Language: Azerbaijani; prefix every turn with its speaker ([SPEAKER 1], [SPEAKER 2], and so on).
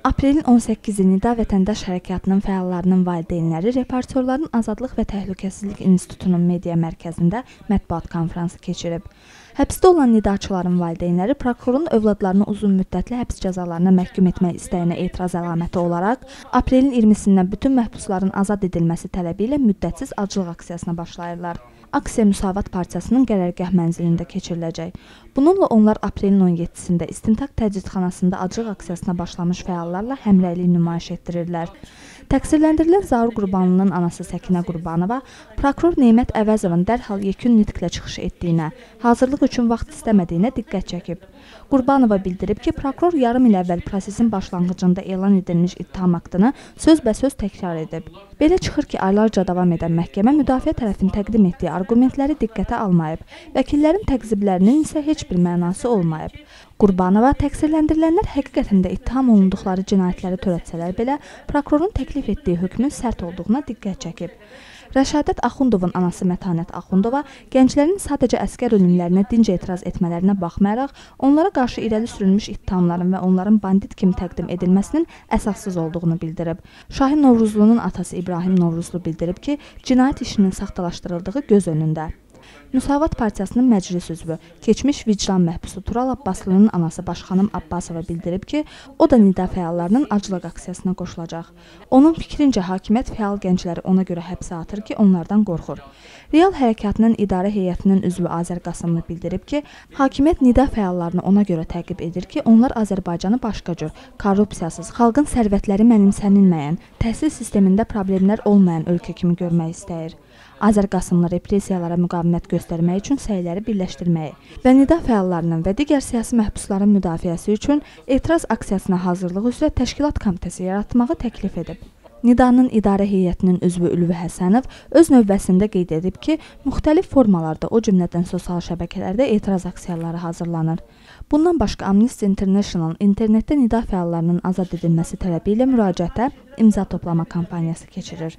[SPEAKER 1] Aprelin 18-i Nida Vətəndaş Hərəkatının fəallarının valideynləri Reportyorların Azadlıq və Təhlükəsizlik İnstitutunun media mərkəzində mətbuat konfransı keçirib. Həbsdə olan nidaçıların valideynləri prokurorun övladlarını uzun müddətli həbs cəzalarına məhkum etmək istəyinə etiraz əlaməti olaraq aprelin 20-sindən bütün məhbusların azad edilməsi tələbi ilə müddətsiz aclıq aksiyasına başlayırlar. Aksiya Müsavat Partiyasının qərargah mənzilində keçiriləcək. Bununla onlar aprelin 17-sində İstintaq Təcridxanasında aclıq aksiyasına başlamış fəallarla həmrəylik nümayiş etdirirlər. Təqsirləndirilən Zaur Qurbanlının anası Səkinə Qurbanova prokuror Neymət Əvəzovun dərhal yekun nitqlə çıxış etdiyinə, hazırlıq üçün vaxt istəmədiyinə diqqət çəkib. Qurbanova bildirib ki, prokuror yarım il əvvəl prosesin başlanğıcında elan edilmiş ittiham aktını sözbəsöz təkrar edib. Belə çıxır ki, aylarca davam edən məhkəmə müdafiə tərəfin təqdim etdiyi argumentləri diqqətə almayıb, vəkillərin təqziblərinin isə heç bir mənası olmayıb. Qurbanova təqsirləndirilənlər həqiqətən də ittiham olunduqları cinayətləri törətsələr belə, prokurorun təklif etdiyi hökmün sərt olduğuna diqqət çəkib. Rəşadət Axundovun anası Mətanət Axundova gənclərin sadəcə əsgər ölümlərinə dinc etiraz etmələrinə baxmayaraq, onlara qarşı irəli sürülmüş ittihamların və onların bandit kimi təqdim edilməsinin əsassız olduğunu bildirib. Şahin Novruzlunun atası İbrahim Novruzlu bildirib ki, cinayət işinin saxtalaşdırıldığı göz önündə. Müsavat Partiyasının məclis üzvü, keçmiş vicdan məhbusu Tural Abbaslı'nın anası Başxanım Abbasova bildirib ki, o da nida fəallarının aclıq aksiyasına qoşulacaq. Onun fikrincə, hakimiyyət fəal gəncləri ona görə həbsə atır ki, onlardan qorxur. Real Hərəkatının idarə heyətinin üzvü Azər Qasımlı bildirib ki, hakimiyyət nida fəallarını ona görə təqib edir ki, onlar Azərbaycanı başqa cür, korrupsiyasız, xalqın sərvətləri mənimsənilməyən, təhsil sistemində problemlər olmayan ölkə kimi görmək istəyir. Azər Qasımlı repressiyalara müqavimət göstərmək üçün səyləri birləşdirməyi və nida fəallarının və digər siyasi məhbusların müdafiəsi üçün etiraz aksiyasına hazırlıq üzrə təşkilat komitəsi yaratmağı təklif edib. Nidanın idarə heyətinin üzvü Ülvi Həsənov öz növbəsində qeyd edib ki, müxtəlif formalarda, o cümlədən sosial şəbəkələrdə etiraz aksiyaları hazırlanır. Bundan başqa Amnesty International internetdə nida fəallarının azad edilməsi tələbi ilə müraciətə imza toplama kampaniyası keçirir.